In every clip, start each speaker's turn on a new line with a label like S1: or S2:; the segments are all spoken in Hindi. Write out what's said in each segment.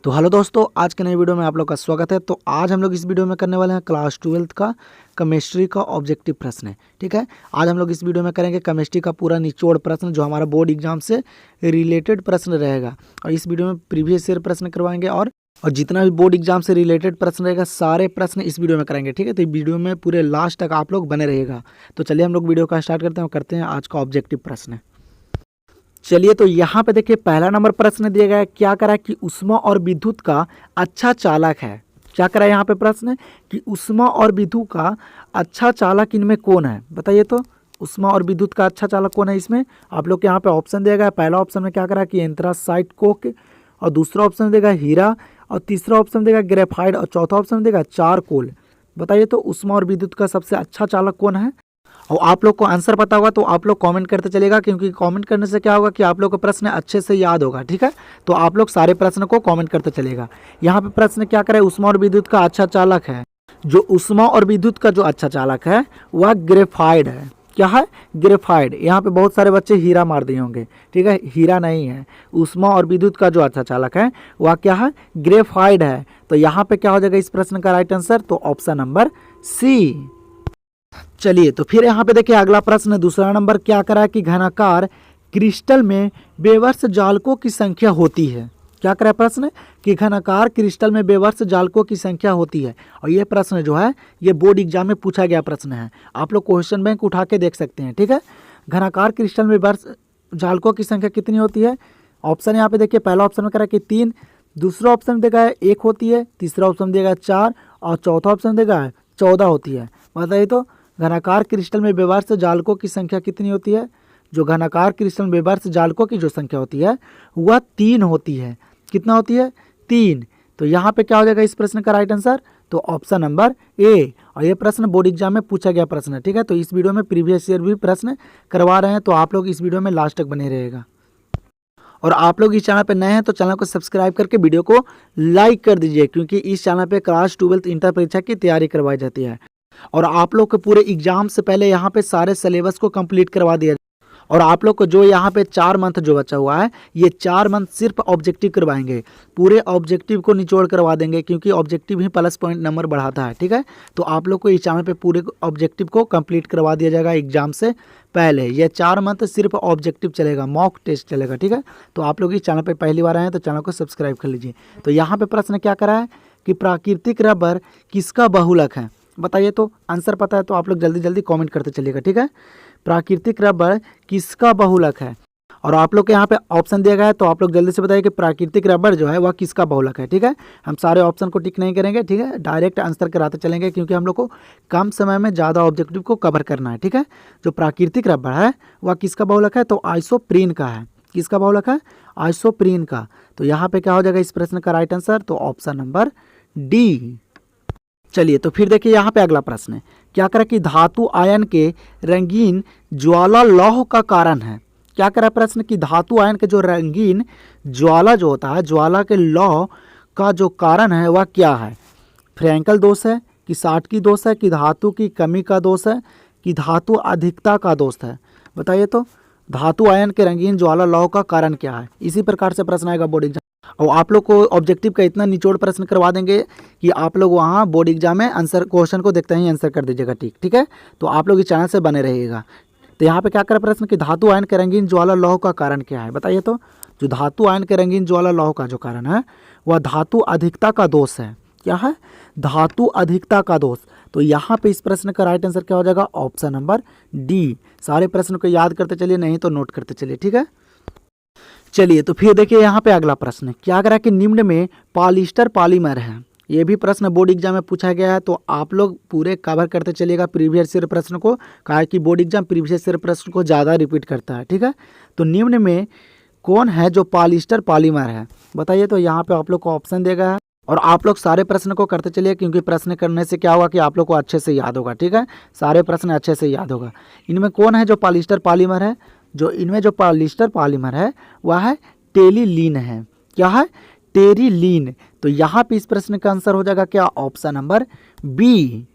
S1: तो हेलो दोस्तों, आज के नए वीडियो में आप लोग का स्वागत है। तो आज हम लोग इस वीडियो में करने वाले हैं क्लास 12th का केमिस्ट्री का ऑब्जेक्टिव प्रश्न है। ठीक है, आज हम लोग इस वीडियो में करेंगे केमिस्ट्री का पूरा निचोड़ प्रश्न जो हमारा बोर्ड एग्जाम से रिलेटेड प्रश्न रहेगा। और इस वीडियो में प्रीवियस ईयर प्रश्न करवाएंगे और जितना भी बोर्ड एग्जाम से रिलेटेड प्रश्न रहेगा सारे प्रश्न इस वीडियो में कराएंगे। ठीक है, तो वीडियो में पूरे लास्ट तक आप लोग बने रहिएगा। तो चलिए हम लोग वीडियो का स्टार्ट करते हैं और करते हैं आज का ऑब्जेक्टिव प्रश्न। चलिए, तो यहाँ पे देखिए पहला नंबर प्रश्न दिया गया है। क्या करा कि ऊष्मा और विद्युत का अच्छा चालक है। क्या करा यहाँ पे प्रश्न कि ऊष्मा और विद्युत का अच्छा चालक इनमें कौन है, बताइए। तो ऊष्मा और विद्युत का अच्छा चालक कौन है इसमें, आप लोग के यहाँ पे ऑप्शन दिया गया है। पहला ऑप्शन में क्या करा कि एंथ्रासाइट कोक, और दूसरा ऑप्शन देगा हीरा, और तीसरा ऑप्शन देगा ग्रेफाइट, और चौथा ऑप्शन देगा चारकोल। बताइए तो ऊष्मा और विद्युत का सबसे अच्छा चालक कौन है। और आप लोग को आंसर पता होगा तो आप लोग कमेंट करते चलेगा, क्योंकि कमेंट करने से क्या होगा कि आप लोग को प्रश्न अच्छे से याद होगा। ठीक है, तो आप लोग सारे प्रश्न को कमेंट करते चलेगा। यहाँ पे प्रश्न क्या करे, ऊष्मा और विद्युत का अच्छा चालक है। जो ऊष्मा और विद्युत का जो अच्छा चालक है वह ग्रेफाइड है। क्या है, ग्रेफाइड। यहाँ पे बहुत सारे बच्चे हीरा मार दिए होंगे। ठीक है, हीरा नहीं है। ऊष्मा और विद्युत का जो अच्छा चालक है वह क्या है, ग्रेफाइड है। तो यहाँ पे क्या हो जाएगा इस प्रश्न का राइट आंसर, तो ऑप्शन नंबर सी। चलिए, तो फिर यहाँ पे देखिए अगला प्रश्न दूसरा नंबर क्या करा कि घनाकार क्रिस्टल में बेवर्ष जालकों की संख्या होती है। क्या करा प्रश्न कि घनाकार क्रिस्टल में बेवर्ष जालकों की संख्या होती है। और ये प्रश्न जो है ये बोर्ड एग्जाम में पूछा गया प्रश्न है। आप लोग क्वेश्चन बैंक उठा के देख सकते हैं। ठीक है, घनाकार क्रिस्टल में बेवर्ष जालकों की संख्या कितनी होती है। ऑप्शन यहाँ पे देखिए, पहला ऑप्शन में करा कि 3, दूसरा ऑप्शन देगा 1 होती है, तीसरा ऑप्शन देगा 4, और चौथा ऑप्शन देगा 14 होती है। बताइए तो घनाकार क्रिस्टल में बेवर्ष जालकों की संख्या कितनी होती है। जो घनाकार क्रिस्टल में बेवर्ष जालकों की जो संख्या होती है वह 3 होती है। कितना होती है, 3। तो यहाँ पे क्या हो जाएगा इस प्रश्न का राइट आंसर, तो ऑप्शन नंबर ए। और ये प्रश्न बोर्ड एग्जाम में पूछा गया प्रश्न है। ठीक है, तो इस वीडियो में प्रीवियस ईयर भी प्रश्न करवा रहे हैं, तो आप लोग इस वीडियो में लास्ट तक बने रहेगा। और आप लोग इस चैनल पे नए हैं तो चैनल को सब्सक्राइब करके वीडियो को लाइक कर दीजिए, क्योंकि इस चैनल पे क्लास 12th इंटर परीक्षा की तैयारी करवाई जाती है। और आप लोग को पूरे एग्जाम से पहले यहाँ पे सारे सिलेबस को कंप्लीट करवा दिया। और आप लोग को जो यहाँ पे 4 मंथ जो बचा हुआ है ये 4 मंथ सिर्फ ऑब्जेक्टिव करवाएंगे। पूरे ऑब्जेक्टिव को निचोड़ करवा देंगे, क्योंकि ऑब्जेक्टिव ही प्लस पॉइंट नंबर बढ़ाता है। ठीक है, तो आप लोग को इस चैनल पे पूरे ऑब्जेक्टिव को कंप्लीट करवा दिया जाएगा एग्जाम से पहले। ये 4 मंथ सिर्फ ऑब्जेक्टिव चलेगा, मॉक टेस्ट चलेगा। ठीक है, तो आप लोग इस चैनल पर पहली बार आए हैं तो चैनल को सब्सक्राइब कर लीजिए। तो यहाँ पे प्रश्न क्या करा है कि प्राकृतिक रबर किसका बहुलक है। बताइए तो आंसर पता है तो आप लोग जल्दी जल्दी कमेंट करते चलिएगा। ठीक है, प्राकृतिक रबर किसका बहुलक है। और आप लोग के यहाँ पे ऑप्शन दिया गया है, तो आप लोग जल्दी से बताइए कि प्राकृतिक रबर जो है वह किसका बहुलक है। ठीक है, हम सारे ऑप्शन को टिक नहीं करेंगे। ठीक है, डायरेक्ट आंसर कराते चलेंगे, क्योंकि हम लोग को कम समय में ज़्यादा ऑब्जेक्टिव को कवर करना है। ठीक है, जो प्राकृतिक रबर है वह किसका बहुलक है, तो आइसोप्रीन का है। किसका बहुलक है, आइसोप्रीन का। तो यहाँ पे क्या हो जाएगा इस प्रश्न का राइट आंसर, तो ऑप्शन नंबर डी। चलिए, तो फिर देखिए यहाँ पे अगला प्रश्न है। क्या करा कि धातु आयन के रंगीन ज्वाला लौह का कारण है। क्या करा प्रश्न कि धातु आयन के जो रंगीन ज्वाला जो होता है, ज्वाला के लौह का जो कारण है वह क्या है। फ्रैंकल दोष है, कि साटकी दोष है, कि धातु की कमी का दोष है, कि धातु अधिकता का दोष है। बताइए तो धातु आयन के रंगीन ज्वाला लौह का कारण क्या है। इसी प्रकार से प्रश्न आएगा बोर्ड एग्जाम। और आप लोग को ऑब्जेक्टिव का इतना निचोड़ प्रश्न करवा देंगे कि आप लोग वहाँ बोर्ड एग्जाम में आंसर क्वेश्चन को देखते ही आंसर कर दीजिएगा। ठीक है, तो आप लोग इस चैनल से बने रहिएगा। तो यहाँ पे क्या करा प्रश्न कि धातु आयन के रंगीन ज्वाला लौह का कारण क्या है। बताइए तो जो धातु आयन के रंगीन ज्वाला लौह का जो कारण है वह धातु अधिकता का दोष है। क्या है, धातु अधिकता का दोष। तो यहाँ पे इस प्रश्न का राइट आंसर क्या हो जाएगा, ऑप्शन नंबर डी। सारे प्रश्न को याद करते चलिए, नहीं तो नोट करते चलिए। ठीक है, चलिए, तो फिर देखिए यहाँ पे अगला प्रश्न है। क्या करा कि निम्न में पॉलिस्टर पॉलीमर है। ये भी प्रश्न बोर्ड एग्जाम में पूछा गया है, तो आप लोग पूरे कवर करते चलिएगा प्रीवियस ईयर प्रश्न को। कहा है कि बोर्ड एग्जाम प्रीवियस ईयर प्रश्न को ज़्यादा रिपीट करता है। ठीक है, तो निम्न में कौन है जो पॉलिस्टर पॉलीमर है। बताइए तो यहाँ पे आप लोग को ऑप्शन देगा है, और आप लोग सारे प्रश्न को करते चलिए, क्योंकि प्रश्न करने से क्या होगा कि आप लोग को अच्छे से याद होगा। ठीक है, सारे प्रश्न अच्छे से याद होगा। इनमें कौन है जो पॉलिस्टर पॉलीमर है। जो इनमें जो पॉलिस्टर पॉलीमर है वह है टेरिलीन है। क्या है, टेरिलीन। तो यहाँ पे इस प्रश्न का आंसर हो जाएगा क्या, ऑप्शन नंबर बी।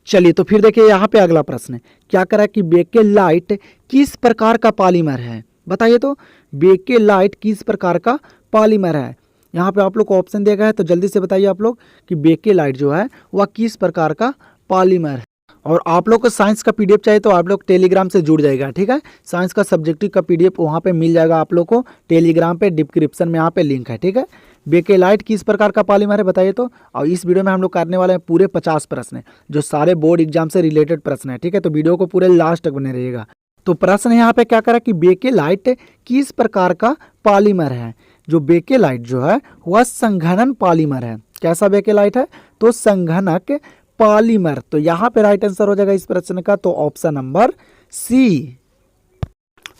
S1: चलिए, तो फिर देखिए यहाँ पे अगला प्रश्न है। क्या करा कि बेकेलाइट किस प्रकार का पॉलीमर है। बताइए तो बेकेलाइट किस प्रकार का पॉलीमर है। यहाँ पे आप लोग को ऑप्शन दिया गया है, तो जल्दी से बताइए आप लोग कि बेकेलाइट जो है वह किस प्रकार का पॉलीमर है। और आप लोग को साइंस का पीडीएफ चाहिए तो आप लोग टेलीग्राम से जुड़ जाएगा, ठीक है। साइंस का सब्जेक्टिव का पीडीएफ वहाँ पे मिल जाएगा आप लोग को टेलीग्राम पे, डिस्क्रिप्शन में यहाँ पे लिंक है, ठीक है। बेकेलाइट किस प्रकार का पॉलीमर है बताइए तो। और इस वीडियो में हम लोग करने वाले हैं पूरे 50 प्रश्न है, जो सारे बोर्ड एग्जाम से रिलेटेड प्रश्न है, ठीक है। तो वीडियो को पूरे लास्ट तक बने रहिएगा। तो प्रश्न यहाँ पे क्या करा कि बेकेलाइट किस प्रकार का पॉलीमर है। जो बेकेलाइट जो है वह संघनन पॉलीमर है। कैसा बेकेलाइट है तो संघनक पॉलीमर। तो यहाँ पे राइट आंसर हो जाएगा इस प्रश्न का, तो ऑप्शन नंबर सी।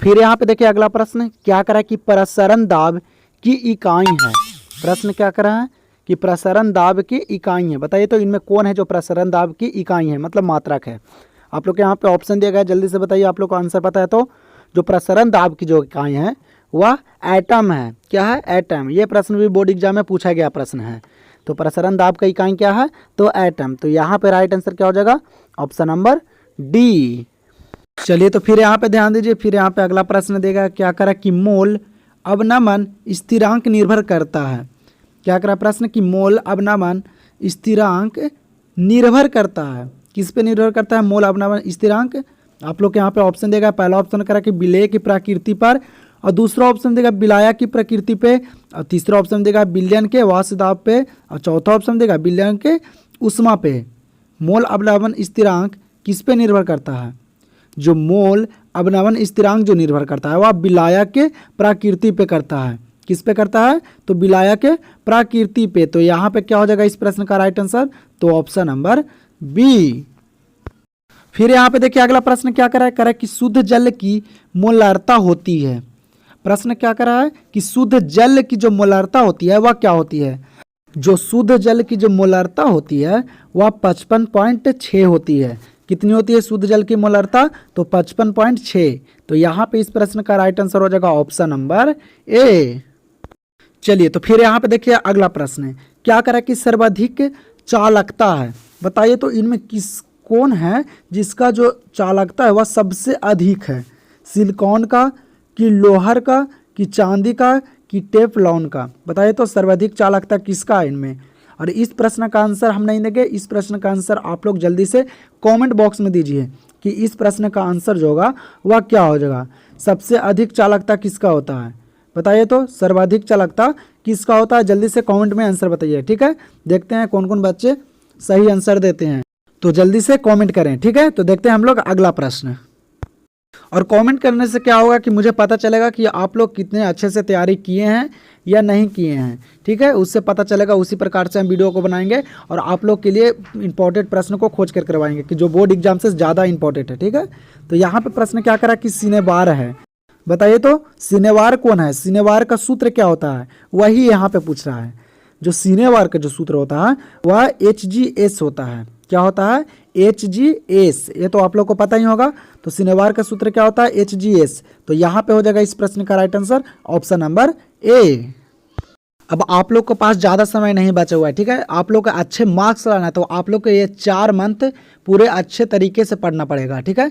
S1: फिर यहाँ पे देखिए अगला प्रश्न क्या करा कि प्रसरण दाब की इकाई है। प्रश्न क्या करा है कि प्रसरण दाब की इकाई है। बताइए तो इनमें कौन है जो प्रसरण दाब की इकाई है, मतलब मात्रक है। आप लोग के यहाँ पे ऑप्शन दिया गया है, जल्दी से बताइए आप लोग को आंसर पता है तो। जो प्रसरण दाब की जो इकाई है वह एटम है। क्या है? एटम। ये प्रश्न भी बोर्ड एग्जाम में पूछा गया प्रश्न है। तो प्रसरण दाब का इकाई क्या है तो एटम। तो यहाँ पे राइट आंसर क्या हो जाएगा, ऑप्शन नंबर डी। चलिए तो फिर यहाँ पे ध्यान दीजिए, फिर यहाँ पे अगला प्रश्न देगा क्या करा कि मोल अवनमन स्थिरांक निर्भर करता है। क्या करा प्रश्न कि मोल अवनमन स्थिरांक निर्भर करता है। किस पे निर्भर करता है मोल अवनमन स्थिरांक। आप लोग के यहाँ पे ऑप्शन देगा, पहला ऑप्शन करा कि विलेय की प्रकृति पर, और दूसरा ऑप्शन देगा विलायक की प्रकृति पे, और तीसरा ऑप्शन देगा विलयन के वाष्प दाब पे, और चौथा ऑप्शन देगा विलयन के ऊष्मा पे। मोल अवनमन स्थिरांक किस पे निर्भर करता है। जो मोल अवनमन स्थिरांक जो निर्भर करता है वह विलायक के प्रकृति पे करता है। किस पे करता है तो विलायक के प्रकृति पे। तो यहाँ पे क्या हो जाएगा इस प्रश्न का राइट आंसर, तो ऑप्शन नंबर बी। फिर यहाँ पे देखिए अगला प्रश्न क्या करा कि शुद्ध जल की मोलारता होती है। प्रश्न क्या करा है कि शुद्ध जल की जो मोलारता होती है वह क्या होती है। जो शुद्ध जल की जो मोलारता होती है वह 55.6 होती है। कितनी होती है शुद्ध जल की मोलारता तो 55.6। तो यहाँ पे इस प्रश्न का राइट आंसर हो जाएगा ऑप्शन नंबर ए। चलिए तो फिर यहाँ पे देखिए अगला प्रश्न है क्या करा कि सर्वाधिक चालकता है। बताइए तो इनमें कौन है जिसका जो चालकता है वह सबसे अधिक है। सिलिकॉन का, कि लोहर का, कि चांदी का, कि टेफलॉन का। बताइए तो सर्वाधिक चालकता किसका है इनमें। और इस प्रश्न का आंसर हम नहीं देंगे, इस प्रश्न का आंसर आप लोग जल्दी से कमेंट बॉक्स में दीजिए कि इस प्रश्न का आंसर जो होगा वह क्या हो जाएगा। सबसे अधिक चालकता किसका होता है बताइए तो, सर्वाधिक चालकता किसका होता है। जल्दी से कमेंट में आंसर बताइए, ठीक है। देखते हैं कौन कौन बच्चे सही आंसर देते हैं, तो जल्दी से कमेंट करें, ठीक है। तो देखते हैं हम लोग अगला प्रश्न। और कमेंट करने से क्या होगा कि मुझे पता चलेगा कि आप लोग कितने अच्छे से तैयारी किए हैं या नहीं किए हैं, ठीक है। उससे पता चलेगा, उसी प्रकार से हम वीडियो को बनाएंगे और आप लोग के लिए इंपॉर्टेंट प्रश्न को खोज कर करवाएंगे कि जो बोर्ड एग्जाम से ज़्यादा इंपॉर्टेंट है, ठीक है। तो यहाँ पे प्रश्न क्या करा कि सिनेवार है। बताइए तो सिनेवार कौन है, सिनेवार का सूत्र क्या होता है, वही यहाँ पे पूछ रहा है। जो सिनेवार का जो सूत्र होता है वह HGS होता है। क्या होता है HGS, ये तो आप लोग को पता ही होगा। तो सिनेवार का सूत्र क्या होता है HGS। तो यहाँ पे हो जाएगा इस प्रश्न का right answer option number A. अब आप लोग के पास ज़्यादा समय नहीं बचा हुआ है, ठीक है। आप लोग को अच्छे मार्क्स लाना है तो आप लोग को ये 4 मंथ पूरे अच्छे तरीके से पढ़ना पड़ेगा, ठीक है।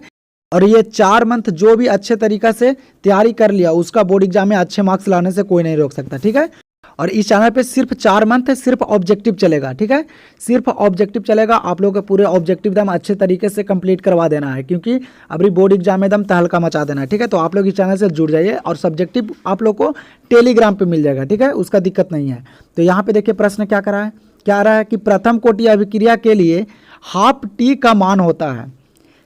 S1: और ये 4 मंथ जो भी अच्छे तरीक़े से तैयारी कर लिया उसका बोर्ड एग्जाम में अच्छे मार्क्स लाने से कोई नहीं रोक सकता, ठीक है। और इस चैनल पे सिर्फ 4 मंथ सिर्फ ऑब्जेक्टिव चलेगा, ठीक है। सिर्फ ऑब्जेक्टिव चलेगा। आप लोगों के पूरे ऑब्जेक्टिव दम अच्छे तरीके से कंप्लीट करवा देना है, क्योंकि अभी बोर्ड एग्जाम में दम तहलका मचा देना है, ठीक है। तो आप लोग इस चैनल से जुड़ जाइए और सब्जेक्टिव आप लोग को टेलीग्राम पे मिल जाएगा, ठीक है। उसका दिक्कत नहीं है। तो यहाँ पे देखिए प्रश्न क्या करा है, क्या आ रहा है कि प्रथम कोटि अभिक्रिया के लिए हाफ टी का मान होता है।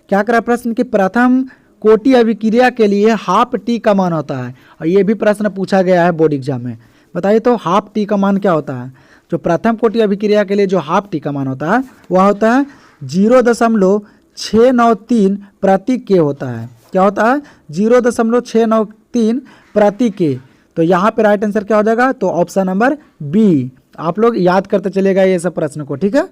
S1: क्या करा प्रश्न कि प्रथम कोटि अभिक्रिया के लिए हाफ टी का मान होता है। और ये भी प्रश्न पूछा गया है बोर्ड एग्जाम में। बताइए तो हाफ टी का मान क्या होता है। जो प्रथम कोटि अभिक्रिया के लिए जो हाफ टी का मान होता है वह होता है 0.693 प्रति के होता है। क्या होता है 0.693 प्रति के। तो यहाँ पे राइट आंसर क्या हो जाएगा तो ऑप्शन नंबर बी। आप लोग याद करते चलेगा ये सब प्रश्न को, ठीक है।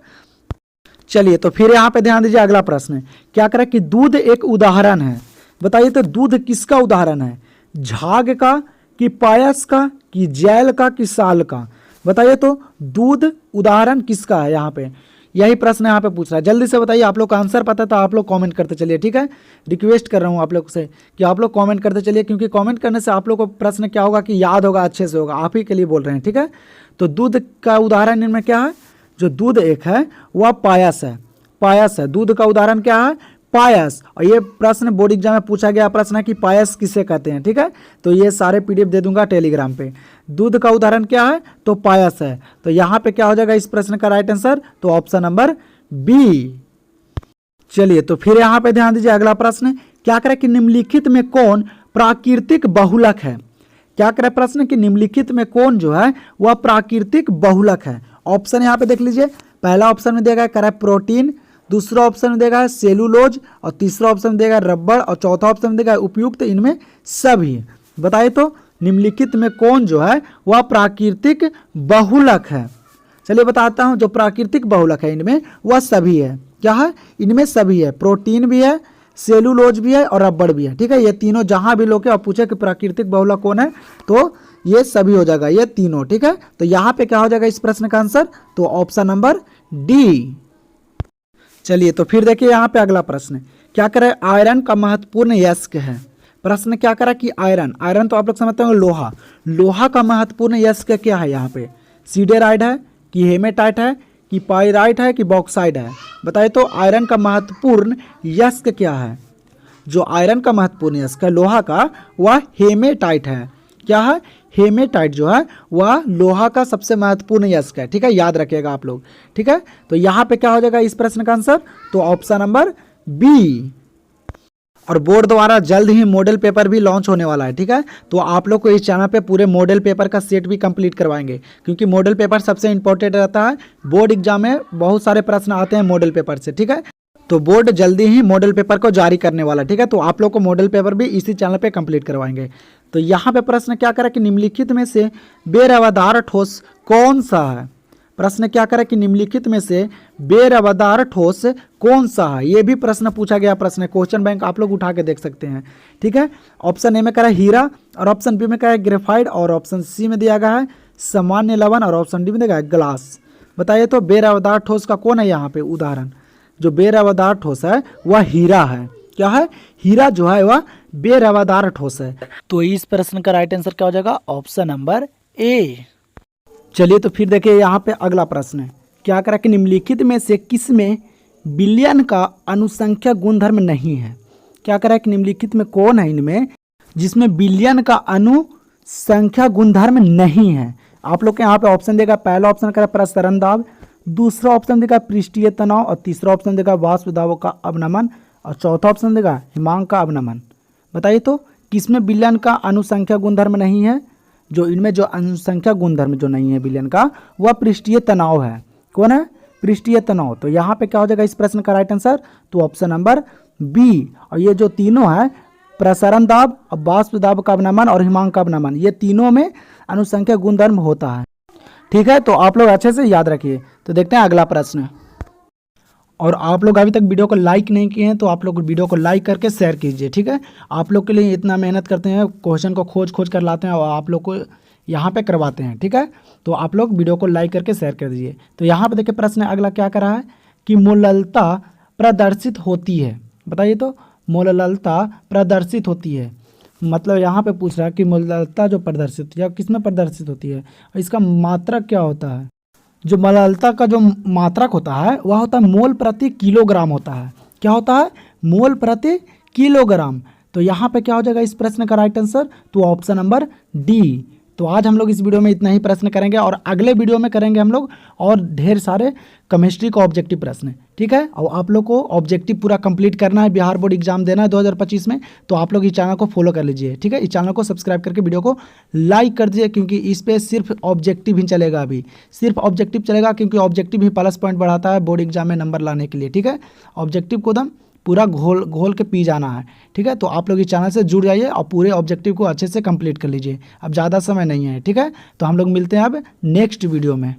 S1: चलिए तो फिर यहाँ पे ध्यान दीजिए अगला प्रश्न क्या करें कि दूध एक उदाहरण है। बताइए तो दूध किसका उदाहरण है, झाग का, कि पायस का, कि जैल का, कि साल का। बताइए तो दूध उदाहरण किसका है। यहाँ पे यही प्रश्न यहाँ पे पूछ रहा है। जल्दी से बताइए, आप लोग का आंसर पता था आप लोग कमेंट करते चलिए, ठीक है। रिक्वेस्ट कर रहा हूँ आप लोग से कि आप लोग कमेंट करते चलिए, क्योंकि कमेंट करने से आप लोग को प्रश्न क्या होगा कि याद होगा, अच्छे से होगा। आप ही के लिए बोल रहे हैं, ठीक है। तो दूध का उदाहरण इनमें क्या है, जो दूध एक है वह पायस है, पायस है। दूध का उदाहरण क्या है, पायस। और ये प्रश्न बोर्ड एग्जाम में पूछा गया प्रश्न है कि पायस किसे कहते हैं, ठीक है। तो ये सारे पीडीएफ दे दूंगा टेलीग्राम पे। दूध का उदाहरण क्या है, तो पायस है। तो यहाँ पे क्या हो जाएगा इस प्रश्न का राइट आंसर, तो ऑप्शन नंबर बी। चलिए तो फिर यहाँ पे ध्यान दीजिए, अगला प्रश्न क्या करे कि निम्नलिखित में कौन प्राकृतिक बहुलक है। क्या करे प्रश्न कि निम्नलिखित में कौन जो है वह प्राकृतिक बहुलक है। ऑप्शन यहाँ पे देख लीजिए, पहला ऑप्शन में देगा करे प्रोटीन, दूसरा ऑप्शन में देगा सेलुलोज, और तीसरा ऑप्शन में देगा रबड़, और चौथा ऑप्शन में देगा उपयुक्त इनमें सभी। बताइए तो निम्नलिखित में कौन जो है वह प्राकृतिक बहुलक है। चलिए बताता हूँ, जो प्राकृतिक बहुलक है इनमें वह सभी है। क्या है, इनमें सभी है, प्रोटीन भी है, सेलुलोज भी है और रबड़ भी है, ठीक है। ये तीनों जहां भी लोग आप पूछे कि प्राकृतिक बहुलक कौन है, तो ये सभी हो जाएगा, ये तीनों, ठीक है। तो यहाँ पे क्या हो जाएगा इस प्रश्न का आंसर, तो ऑप्शन नंबर डी। चलिए तो फिर देखिए यहाँ पे अगला प्रश्न क्या करे, आयरन का महत्वपूर्ण यस्क है। प्रश्न क्या करा कि आयरन, आयरन तो आप लोग समझते होंगे लोहा, लोहा का महत्वपूर्ण यस्क क्या है यहाँ पे, सीडेराइड है कि हेमेटाइट है कि पाइराइट है कि बॉक्साइड है। बताइए तो आयरन का महत्वपूर्ण यस्क क्या है। जो आयरन का महत्वपूर्ण यस्क है लोहा का वह हेमेटाइट है। क्या है, हेमेटाइट जो है वह लोहा का सबसे महत्वपूर्ण यस्क है, ठीक है, याद रखिएगा आप लोग, ठीक है। तो यहाँ पे क्या हो जाएगा इस प्रश्न का आंसर, तो ऑप्शन नंबर बी। और बोर्ड द्वारा जल्द ही मॉडल पेपर भी लॉन्च होने वाला है, ठीक है। तो आप लोग को इस चैनल पे पूरे मॉडल पेपर का सेट भी कंप्लीट करवाएंगे, क्योंकि मॉडल पेपर सबसे इंपॉर्टेंट रहता है। बोर्ड एग्जाम में बहुत सारे प्रश्न आते हैं मॉडल पेपर से, ठीक है। तो बोर्ड जल्दी ही मॉडल पेपर को जारी करने वाला है, ठीक है। तो आप लोग को मॉडल पेपर भी इसी चैनल पे कंप्लीट करवाएंगे। तो यहाँ पे प्रश्न क्या करें कि निम्नलिखित में से बेरवादार ठोस कौन सा है। प्रश्न क्या करें कि निम्नलिखित में से बेरवादार ठोस कौन सा है। ये भी प्रश्न पूछा गया प्रश्न है, क्वेश्चन बैंक आप लोग उठा के देख सकते हैं, ठीक है। ऑप्शन ए में करा हीरा, और ऑप्शन बी में करा ग्रेफाइट, और ऑप्शन सी में दिया गया है सामान्य लवण, और ऑप्शन डी में दिया गया है ग्लास। बताइए तो बेरवादार ठोस का कौन है यहाँ पे उदाहरण। जो बेरवादार ठोस है वह हीरा है। क्या है, हीरा जो है वह बेरवादार ठोस है। तो इस प्रश्न का राइट आंसर क्या हो जाएगा, ऑप्शन नंबर ए। चलिए तो फिर देखिए यहाँ पे अगला प्रश्न है, क्या करा कि निम्नलिखित में से किस में बिलियन का अनुसंख्या गुणधर्म नहीं है। क्या करा कि निम्नलिखित में कौन है इनमें जिसमें बिलियन का अनुसंख्या गुणधर्म नहीं है। आप लोग के यहाँ पे ऑप्शन देगा, पहला ऑप्शन करा प्रसरण दाब, दूसरा ऑप्शन देगा पृष्ठीय तनाव, और तीसरा ऑप्शन देगा वाष्प दाब का अवनमन, और चौथा ऑप्शन देगा हिमांक का अवनमन। बताइए तो किसमें बिलियन का अनुसंख्या गुणधर्म नहीं है। जो इनमें जो अनुसंख्या गुणधर्म जो नहीं है बिलियन का वह पृष्ठीय तनाव है। कौन है, पृष्ठीय तनाव। तो यहाँ पे क्या हो जाएगा इस प्रश्न का राइट आंसर, तो ऑप्शन नंबर बी। और ये जो तीनों है प्रसारण दाब, वाष्प दाब का अवनमन और हिमांक का अवनमन, ये तीनों में अनुसंख्या गुणधर्म होता है, ठीक है। तो आप लोग अच्छे से याद रखिए। तो देखते हैं अगला प्रश्न। और आप लोग अभी तक वीडियो को लाइक नहीं किए हैं तो आप लोग वीडियो को लाइक करके शेयर कीजिए, ठीक है। आप लोग के लिए इतना मेहनत करते हैं, क्वेश्चन को खोज कर लाते हैं और आप लोग को यहाँ पे करवाते हैं, ठीक है। तो आप लोग वीडियो को लाइक करके शेयर कर दीजिए। तो यहाँ पे देखिए प्रश्न अगला क्या कर रहा है कि मोललता प्रदर्शित होती है। बताइए तो मोललता प्रदर्शित होती है, मतलब यहाँ पे पूछ रहा है कि मोललता जो प्रदर्शित या किस में प्रदर्शित होती है, इसका मात्रक क्या होता है। जो मोललता का जो मात्रक होता है वह होता है मोल प्रति किलोग्राम होता है। क्या होता है, मोल प्रति किलोग्राम। तो यहाँ पे क्या हो जाएगा इस प्रश्न का राइट आंसर, तो ऑप्शन नंबर डी। तो आज हम लोग इस वीडियो में इतना ही प्रश्न करेंगे और अगले वीडियो में करेंगे हम लोग और ढेर सारे केमिस्ट्री का ऑब्जेक्टिव प्रश्न, ठीक है। और आप लोग को ऑब्जेक्टिव पूरा कंप्लीट करना है, बिहार बोर्ड एग्जाम देना है 2025 में। तो आप लोग इस चैनल को फॉलो कर लीजिए, ठीक है। इस चैनल को सब्सक्राइब करके वीडियो को लाइक कर दीजिए, क्योंकि इस पर सिर्फ ऑब्जेक्टिव ही चलेगा, अभी सिर्फ ऑब्जेक्टिव चलेगा, क्योंकि ऑब्जेक्टिव ही प्लस पॉइंट बढ़ाता है बोर्ड एग्जाम में नंबर लाने के लिए, ठीक है। ऑब्जेक्टिव को दम पूरा घोल के पी जाना है, ठीक है। तो आप लोग इस चैनल से जुड़ जाइए और पूरे ऑब्जेक्टिव को अच्छे से कंप्लीट कर लीजिए। अब ज़्यादा समय नहीं है, ठीक है। तो हम लोग मिलते हैं अब नेक्स्ट वीडियो में।